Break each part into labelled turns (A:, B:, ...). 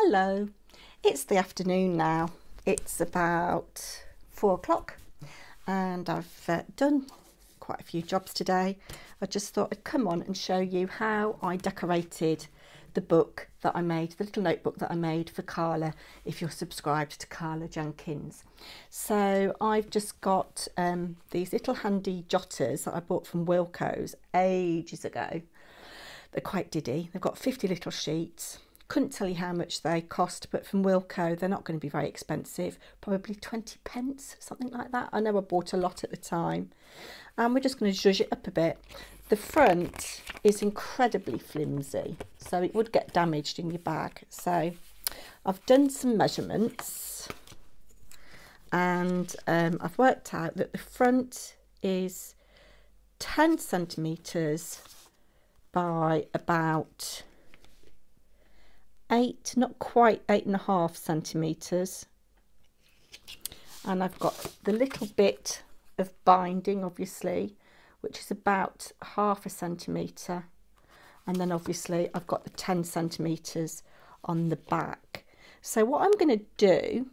A: Hello, it's the afternoon now. It's about 4 o'clock and I've done quite a few jobs today. I just thought I'd come on and show you how I decorated the book that I made, the little notebook that I made for Carla, if you're subscribed to Carla Jenkins. So I've just got these little handy jotters that I bought from Wilko's ages ago. They're quite diddy. They've got 50 little sheets. Couldn't tell you how much they cost, but from Wilko they're not going to be very expensive, probably 20 pence, something like that. I know I bought a lot at the time. And we're just going to zhuzh it up a bit. The front is incredibly flimsy, so it would get damaged in your bag. So I've done some measurements and I've worked out that the front is 10 centimetres by about 8, not quite 8.5 centimetres, and I've got the little bit of binding obviously, which is about 0.5 centimetre, and then obviously I've got the 10 centimetres on the back. So what I'm going to do,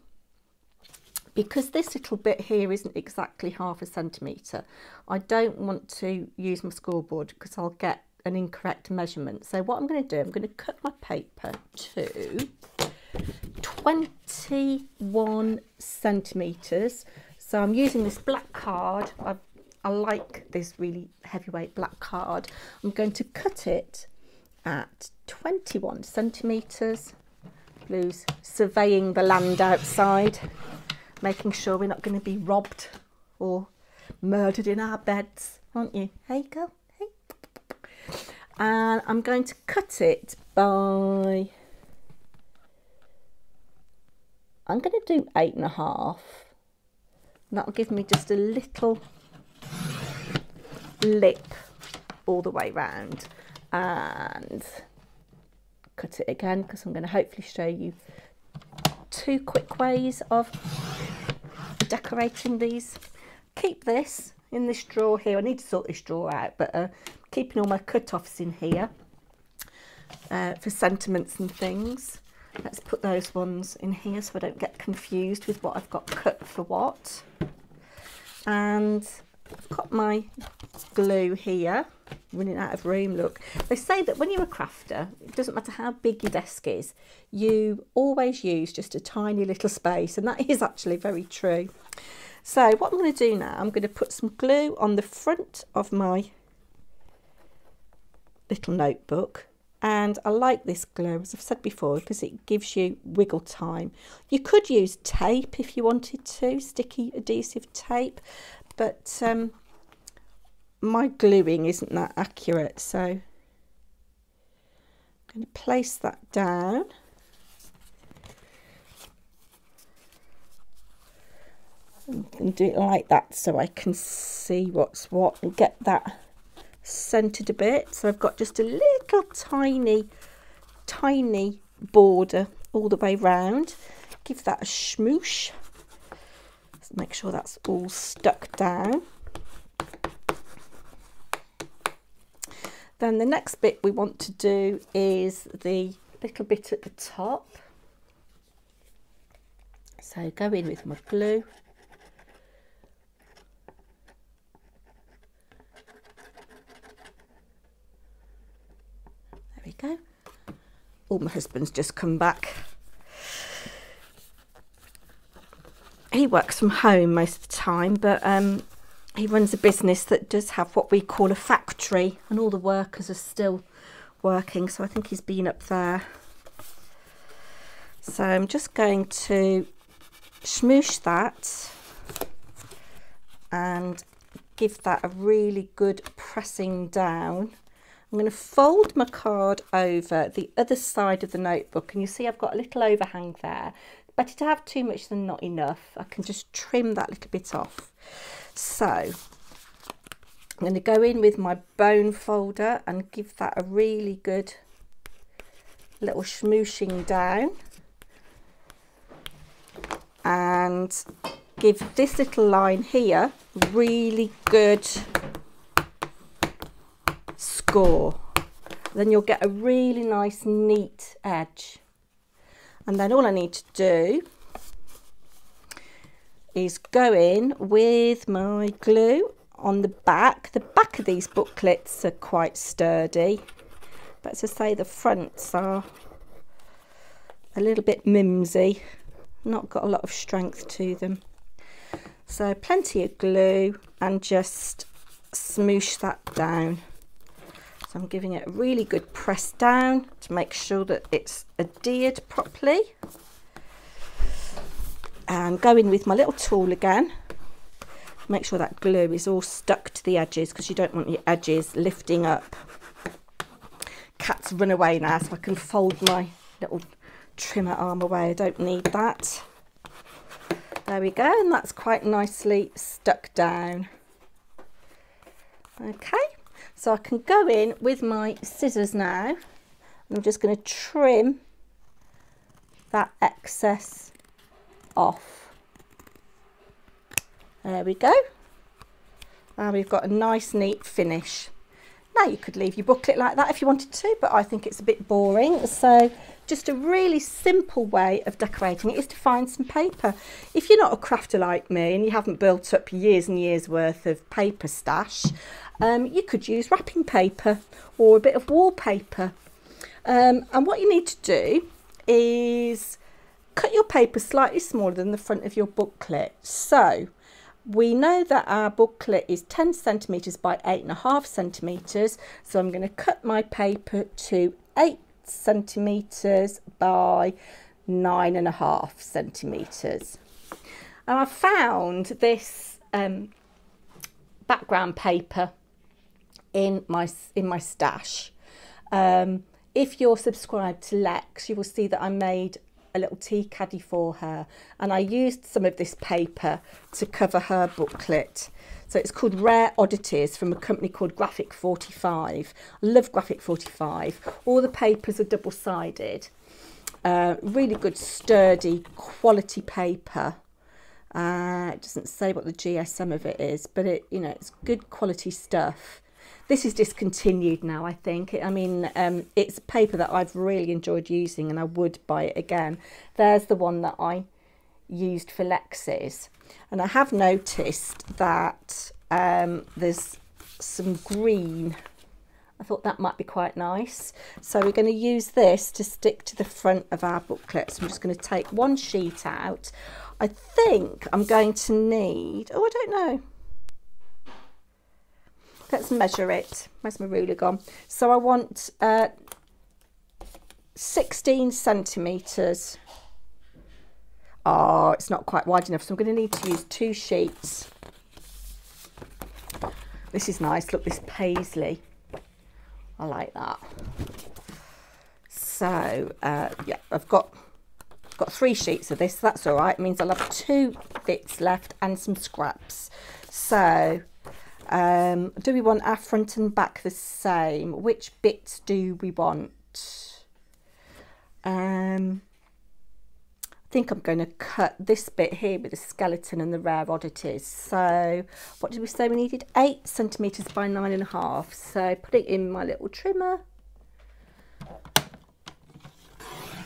A: because this little bit here isn't exactly 0.5 centimetre, I don't want to use my scoreboard because I'll get an incorrect measurement. So what I'm going to do, I'm going to cut my paper to 21 centimetres. So I'm using this black card. I like this really heavyweight black card. I'm going to cut it at 21 centimetres. Blue's surveying the land outside, making sure we're not going to be robbed or murdered in our beds, aren't you? Hey girl. And I'm going to cut it by, I'm going to do 8.5. That'll give me just a little lip all the way round, and cut it again because I'm going to hopefully show you 2 quick ways of decorating these. Keep this in this drawer here. I need to sort this drawer out, but keeping all my cut-offs in here for sentiments and things. Let's put those ones in here so I don't get confused with what I've got cut for what. And I've got my glue here, running out of room. Look, they say that when you're a crafter, it doesn't matter how big your desk is, you always use just a tiny little space, and that is actually very true. So what I'm going to do now, I'm going to put some glue on the front of my little notebook, and I like this glue, as I've said before, because it gives you wiggle time. You could use tape if you wanted to, sticky adhesive tape, but my gluing isn't that accurate, so I'm going to place that down. And do it like that so I can see what's what and get that centered a bit. So I've got just a little tiny border all the way round. Give that a smoosh. Let's make sure that's all stuck down. Then the next bit we want to do is the little bit at the top. So go in with my glue. Go. Oh, my husband's just come back. He works from home most of the time, but he runs a business that does have what we call a factory, and all the workers are still working, so I think he's been up there. So I'm just going to smoosh that and give that a really good pressing down. I'm going to fold my card over the other side of the notebook, and you see I've got a little overhang there. Better to have too much than not enough. I can just trim that little bit off. So I'm going to go in with my bone folder and give that a really good little smooshing down, and give this little line here really good score. Then you'll get a really nice neat edge. And then all I need to do is go in with my glue on the back. The back of these booklets are quite sturdy, but as I say, the fronts are a little bit mimsy, not got a lot of strength to them. So plenty of glue and just smoosh that down. So I'm giving it a really good press down to make sure that it's adhered properly. And go in with my little tool again. Make sure that glue is all stuck to the edges, because you don't want your edges lifting up. Cat's run away now, so I can fold my little trimmer arm away. I don't need that. There we go, and that's quite nicely stuck down. Okay, so I can go in with my scissors now, and I'm just going to trim that excess off. There we go. And we've got a nice neat finish. Now you could leave your booklet like that if you wanted to, but I think it's a bit boring. So just a really simple way of decorating it is to find some paper. If you're not a crafter like me and you haven't built up years and years worth of paper stash, you could use wrapping paper or a bit of wallpaper. And what you need to do is cut your paper slightly smaller than the front of your booklet. So we know that our booklet is 10 centimetres by 8.5 centimetres. So I'm going to cut my paper to 8 centimetres by 9.5 centimetres. And I found this background paper in my stash. If you're subscribed to Lex, you will see that I made a little tea caddy for her, and I used some of this paper to cover her booklet. So it's called Rare Oddities from a company called Graphic 45. I love Graphic 45. All the papers are double-sided. Really good, sturdy, quality paper. It doesn't say what the GSM of it is, but it's good quality stuff. This is discontinued now, I think. I mean, it's paper that I've really enjoyed using, and I would buy it again. There's the one that I used for Lex's. And I have noticed that there's some green. I thought that might be quite nice. So we're going to use this to stick to the front of our booklet. So I'm just going to take one sheet out. I think I'm going to need, oh, I don't know. Let's measure it. Where's my ruler gone? So I want 16 centimetres. Oh, it's not quite wide enough, so I'm going to need to use 2 sheets. This is nice. Look, this paisley. I like that. So, yeah, I've got 3 sheets of this. So that's all right. It means I'll have 2 bits left and some scraps. So, do we want our front and back the same? Which bits do we want? I think I'm going to cut this bit here with the skeleton and the Rare Oddities. So what did we say we needed? 8 centimetres by 9.5. So put it in my little trimmer.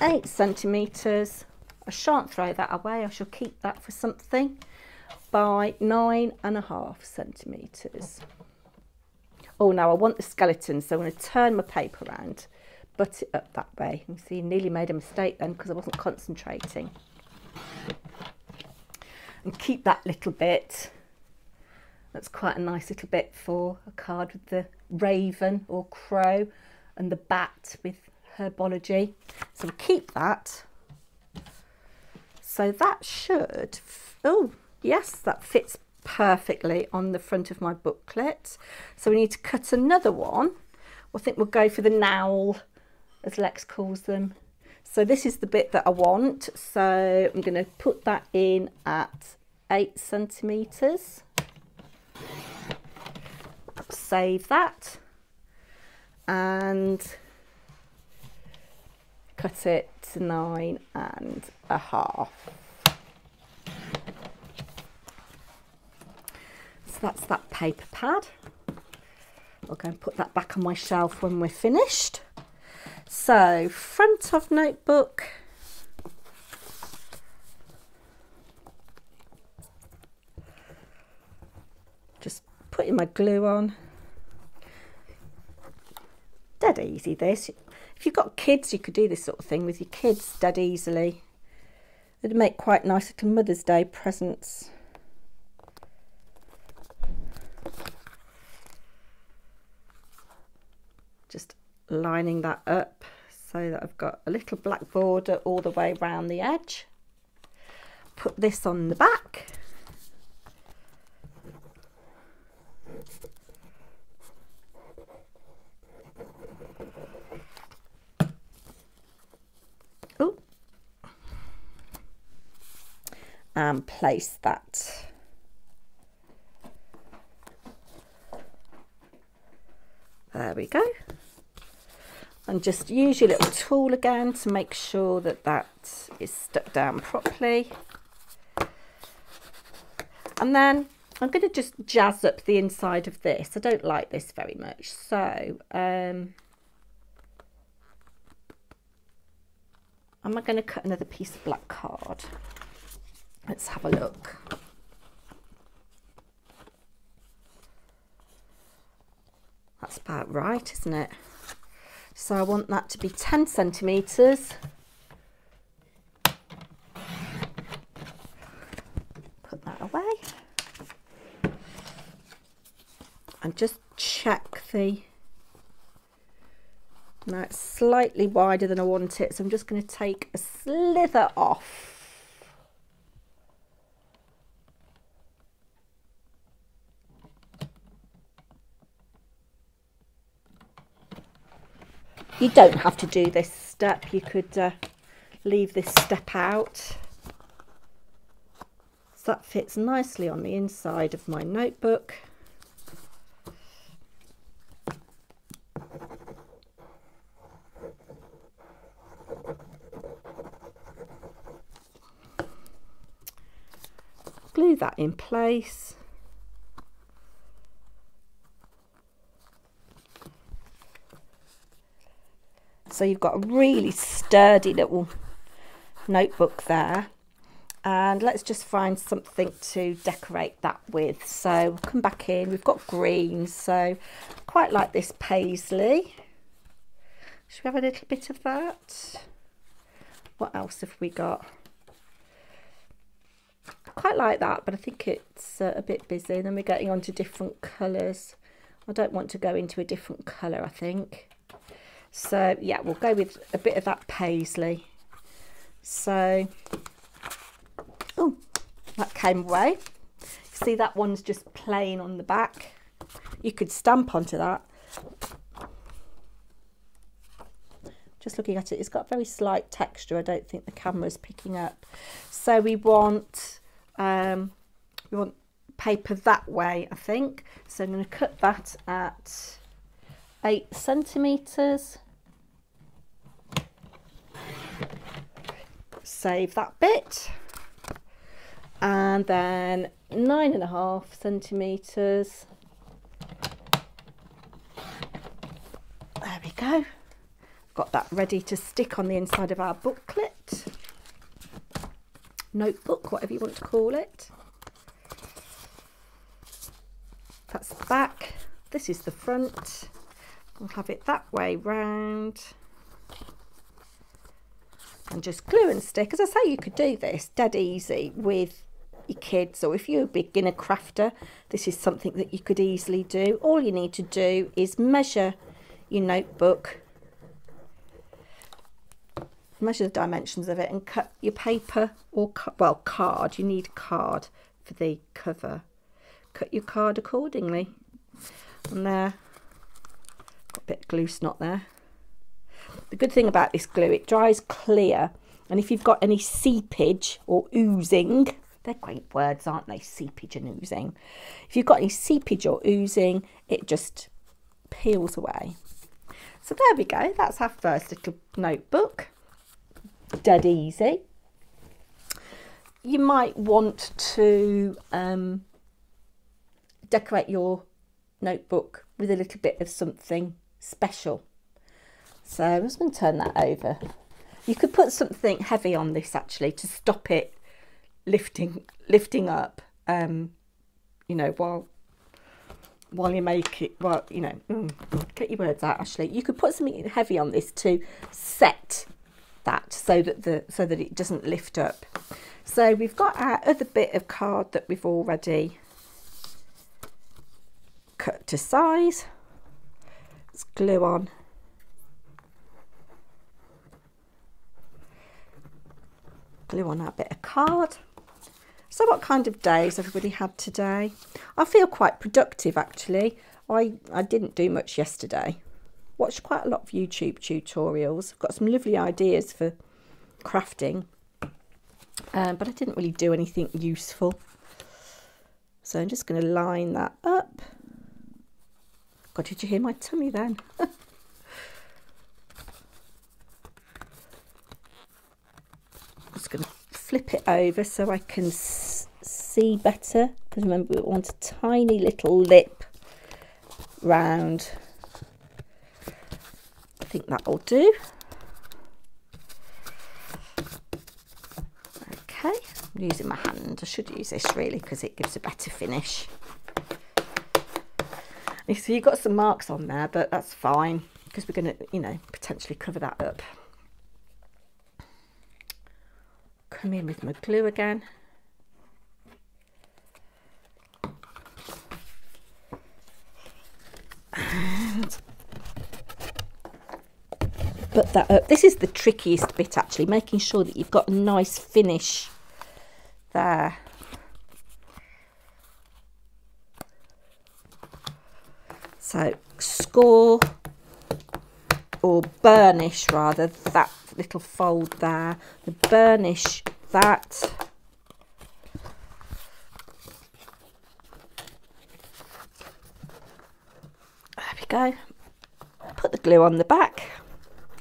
A: 8 centimetres. I shan't throw that away. I shall keep that for something. By 9.5 centimetres. Oh, now I want the skeleton, so I'm going to turn my paper around, butt it up that way. You see, nearly made a mistake then because I wasn't concentrating. And keep that little bit. That's quite a nice little bit for a card with the raven or crow and the bat with herbology. So we'll keep that. So that should, oh, yes, that fits perfectly on the front of my booklet. So we need to cut another one. I think we'll go for the nowl, as Lex calls them. So this is the bit that I want. So I'm going to put that in at 8 centimetres. Save that. And cut it to 9.5. So that's that paper pad. I'll go and put that back on my shelf when we're finished. So front of notebook, putting my glue on. Dead easy this. If you've got kids, you could do this sort of thing with your kids dead easily. It'd make quite nice little Mother's Day presents. Just lining that up so that I've got a little black border all the way around the edge. Put this on the back. Oh, and place that. There we go. And just use your little tool again to make sure that that is stuck down properly. And then I'm going to just jazz up the inside of this. I don't like this very much. So am I going to cut another piece of black card? Let's have a look. That's about right, isn't it? So I want that to be 10 centimetres. Put that away. And just check the... Now it's slightly wider than I want it, so I'm just going to take a slither off. You don't have to do this step, you could leave this step out. So that fits nicely on the inside of my notebook. Glue that in place. So you've got a really sturdy little notebook there. And let's just find something to decorate that with. So we'll come back in, we've got greens, so quite like this paisley. Should we have a little bit of that? What else have we got? Quite like that, but I think it's a bit busy. Then we're getting on to different colours. I don't want to go into a different colour, I think. So yeah, we'll go with a bit of that paisley. So, oh, that came away. See, that one's just plain on the back. You could stamp onto that. Just looking at it, it's got very slight texture. I don't think the camera's picking up. So we want paper that way, I think. So I'm going to cut that at 8 centimetres. Save that bit. And then 9.5 centimetres. There we go. Got that ready to stick on the inside of our booklet. Notebook, whatever you want to call it. That's the back. This is the front. We'll have it that way round. And just glue and stick. As I say, you could do this dead easy with your kids, or if you're a beginner crafter, this is something that you could easily do. All you need to do is measure your notebook, measure the dimensions of it, and cut your paper or card. You need card for the cover. Cut your card accordingly. And there, got a bit of glue snot there. The good thing about this glue, it dries clear, and if you've got any seepage or oozing, they're great words, aren't they? Seepage and oozing. If you've got any seepage or oozing, it just peels away. So there we go. That's our first little notebook. Dead easy. You might want to decorate your notebook with a little bit of something special. So I'm just going to turn that over. You could put something heavy on this actually to stop it lifting up, you know, while while you make it, well, you know, get your words out, Ashley. You could put something heavy on this to set that so that it doesn't lift up. So we've got our other bit of card that we've already cut to size. Let's glue on our bit of card. So what kind of days everybody had today? I feel quite productive actually. I didn't do much yesterday. Watched quite a lot of YouTube tutorials. Got some lovely ideas for crafting, but I didn't really do anything useful. So I'm just going to line that up. God, did you hear my tummy then? Just going to flip it over so I can see better, because remember we want a tiny little lip round. I think that'll do. Okay, I'm using my hand. I should use this really because it gives a better finish. You see you've got some marks on there, but that's fine because we're going to, you know, potentially cover that up. Come in with my glue again. And put that up. This is the trickiest bit actually, making sure that you've got a nice finish there. So score or burnish rather that little fold there, the burnish that. There we go. Put the glue on the back.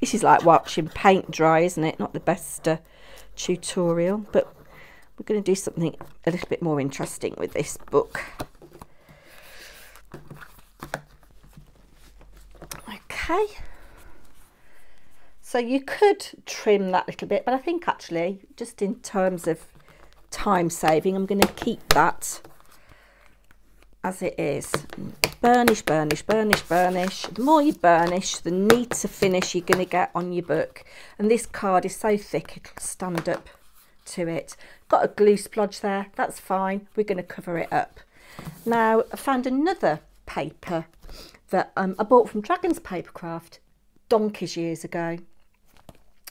A: This is like watching paint dry, isn't it? Not the best tutorial, but we're going to do something a little bit more interesting with this book. Okay. So you could trim that little bit, but I think actually, just in terms of time saving, I'm going to keep that as it is. Burnish, burnish, burnish, burnish. The more you burnish, the neater finish you're going to get on your book. And this card is so thick, it'll stand up to it. Got a glue splodge there, that's fine. We're going to cover it up. Now, I found another paper that I bought from Dragon's Papercraft donkeys years ago.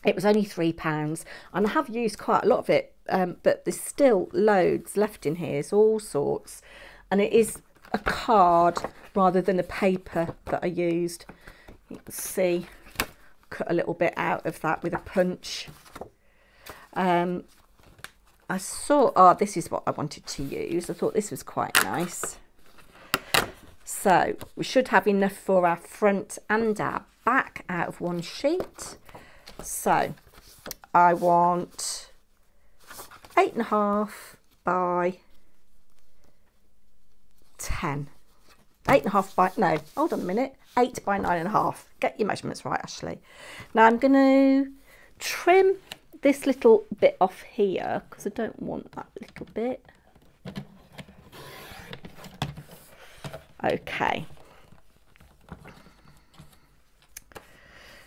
A: It was only £3 and I have used quite a lot of it, but there's still loads left in here. It's all sorts, and it is a card rather than a paper that I used. You can see, cut a little bit out of that with a punch. I saw, oh, this is what I wanted to use. I thought this was quite nice. So we should have enough for our front and our back out of one sheet. So I want 8.5 by 10. 8.5 by, no, hold on a minute, 8 by 9.5. Get your measurements right, Ashley. Now I'm going to trim this little bit off here because I don't want that little bit. Okay.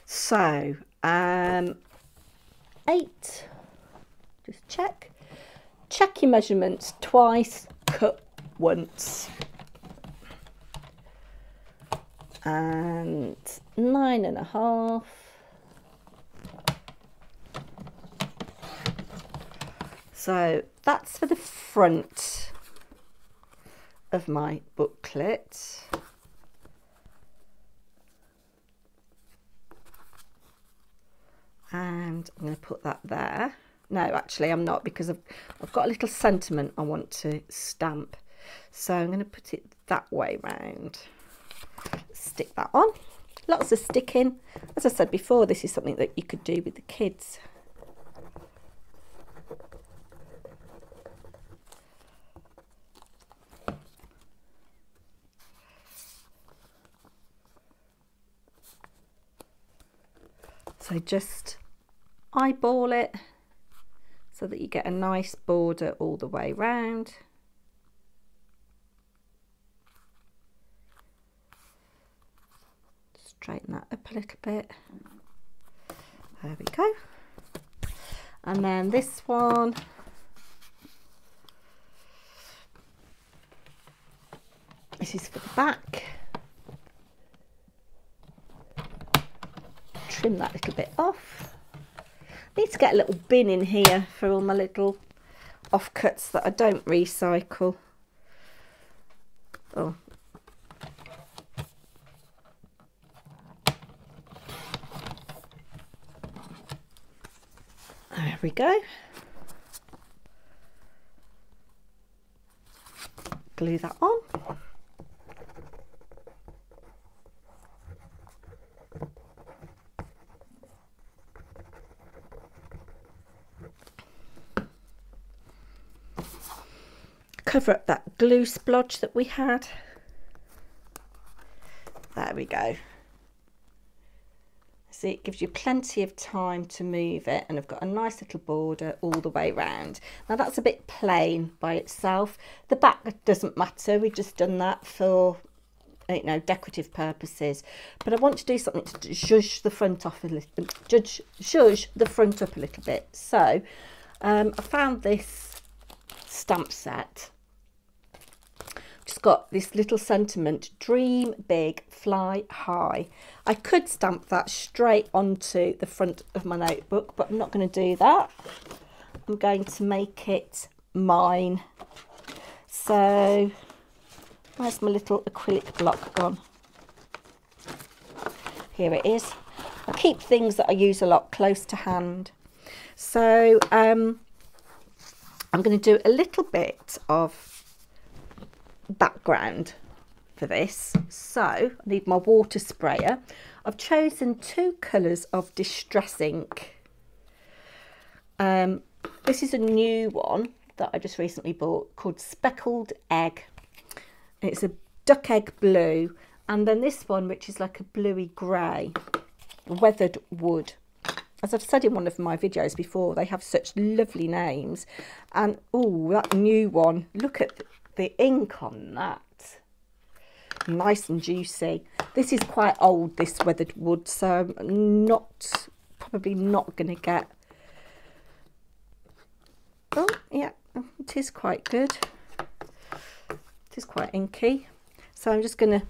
A: So 8, just check your measurements twice, cut once, and 9.5, so that's for the front of my booklet. And I'm going to put that there. No, actually I'm not, because I've got a little sentiment I want to stamp. So I'm going to put it that way round. Stick that on. Lots of sticking. As I said before, this is something that you could do with the kids. So just eyeball it so that you get a nice border all the way round. straighten that up a little bit. There we go. And then this one, this is for the back. Trim that little bit off. Need to get a little bin in here for all my little offcuts that I don't recycle. Oh. There we go. Glue that on. Cover up that glue splodge that we had. There we go. See, it gives you plenty of time to move it, and I've got a nice little border all the way around. Now that's a bit plain by itself. The back doesn't matter, we've just done that for, you know, decorative purposes. But I want to do something to zhuzh the front off a little, zhuzh the front up a little bit. So I found this stamp set. Just got this little sentiment, dream big, fly high. I could stamp that straight onto the front of my notebook, but I'm not going to do that. I'm going to make it mine. So where's my little acrylic block gone? Here it is. I keep things that I use a lot close to hand. So I'm going to do a little bit of background for this. So I need my water sprayer. I've chosen 2 colours of Distress ink. This is a new one that I just recently bought called Speckled Egg. It's a duck egg blue, and then this one which is like a bluey grey, Weathered Wood. As I've said in one of my videos before, they have such lovely names. And oh, that new one, look at the ink on that. Nice and juicy. This is quite old, this Weathered Wood, so I'm probably not going to get... Oh, yeah, it is quite good. It is quite inky. So I'm just going to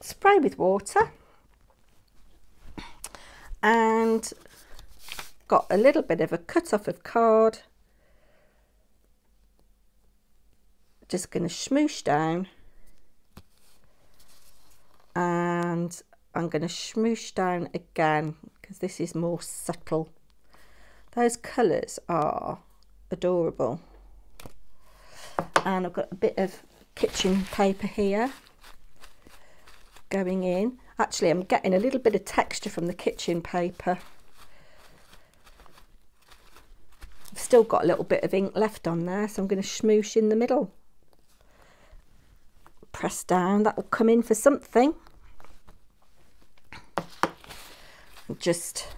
A: spray with water. And got a little bit of a cut off of card. Just going to smoosh down, and I'm going to smoosh down again because this is more subtle. Those colours are adorable. And I've got a bit of kitchen paper here going in. Actually, I'm getting a little bit of texture from the kitchen paper. I've still got a little bit of ink left on there, so I'm going to smoosh in the middle. Press down, that will come in for something. Just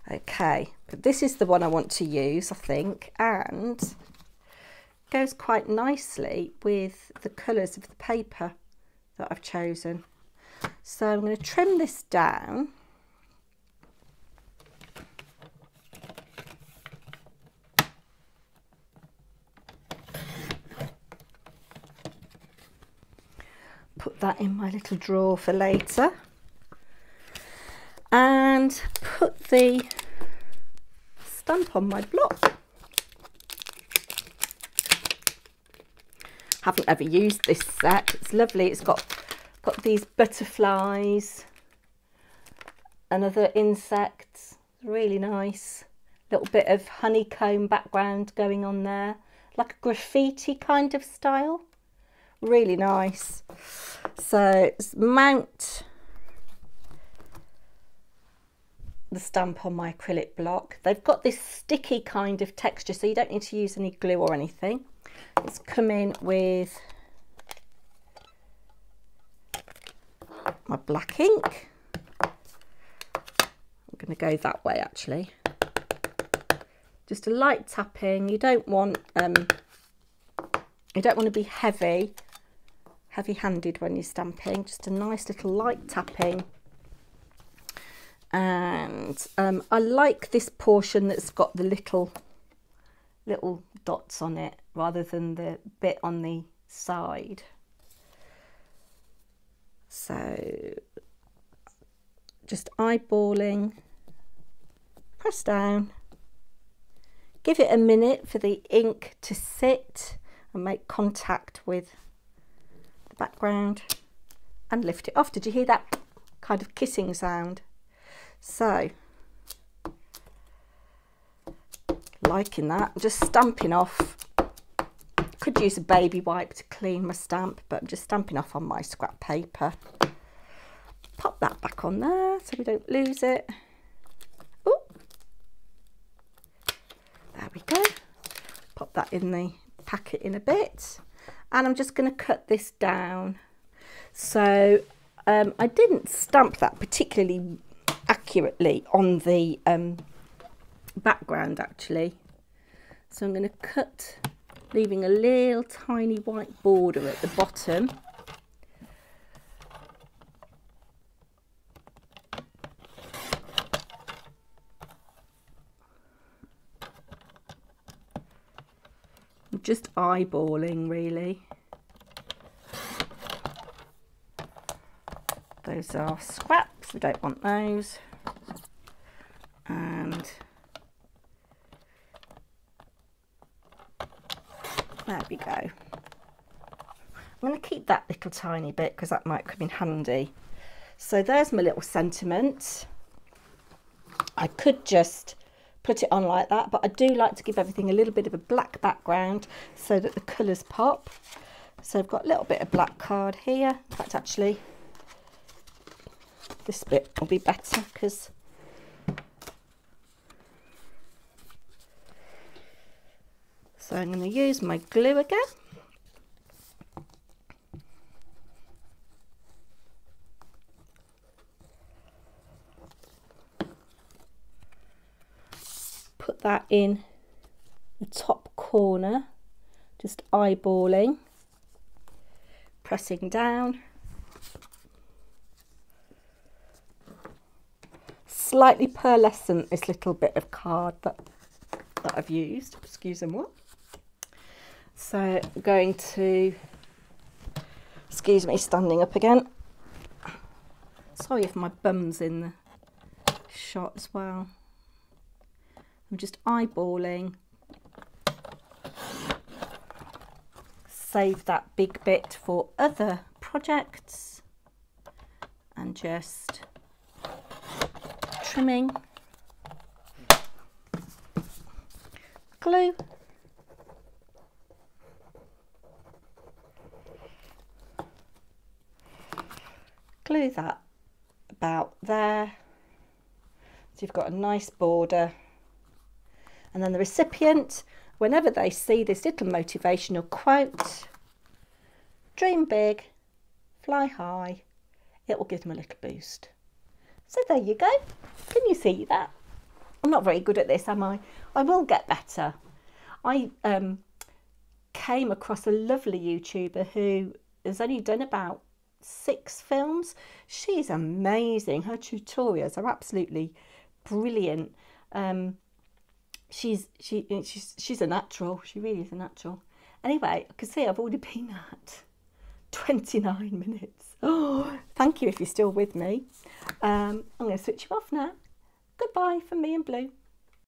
A: okay, but this is the one I want to use, I think, and goes quite nicely with the colours of the paper that I've chosen. So I'm going to trim this down. Put that in my little drawer for later, and put the stamp on my block. Haven't ever used this set. It's lovely. It's got these butterflies and other insects. Really nice. Little bit of honeycomb background going on there, like a graffiti kind of style. Really nice. So mount the stamp on my acrylic block. They've got this sticky kind of texture, so you don't need to use any glue or anything. It's come in with my black ink. I'm going to go that way actually. Just a light tapping. You don't want to be heavy heavy-handed when you're stamping, just a nice little light tapping. And I like this portion that's got the little dots on it rather than the bit on the side. So just eyeballing, press down, give it a minute for the ink to sit and make contact with the background, and lift it off. Did you hear that kind of kissing sound? So, liking that, just stamping off. Could use a baby wipe to clean my stamp, but I'm just stamping off on my scrap paper. Pop that back on there so we don't lose it. Ooh. There we go. Pop that in the packet in a bit. And I'm just going to cut this down. So I didn't stamp that particularly accurately on the background actually. So I'm going to cut, leaving a little tiny white border at the bottom. I'm just eyeballing really. Those are scraps, we don't want those. And there we go. I'm going to keep that little tiny bit because that might come in handy. So there's my little sentiment. I could just put it on like that, but I do like to give everything a little bit of a black background so that the colours pop. So I've got a little bit of black card here. In fact, actually, this bit will be better because so I'm going to use my glue again. Put that in the top corner, just eyeballing, pressing down. Slightly pearlescent, this little bit of card that I've used, excuse me. So I'm going to, excuse me, standing up again. Sorry if my bum's in the shot as well. I'm just eyeballing. Save that big bit for other projects and just trimming, glue, glue that about there so you've got a nice border, and then the recipient, whenever they see this little motivational quote, dream big, fly high, it will give them a little boost. So there you go. Can you see that? I'm not very good at this, am I? I will get better. I came across a lovely YouTuber who has only done about 6 films. She's amazing. Her tutorials are absolutely brilliant. She's a natural. She really is a natural. Anyway, I can see I've already been at 29 minutes. Oh, thank you if you're still with me. I'm going to switch you off now. Goodbye from me and Blue.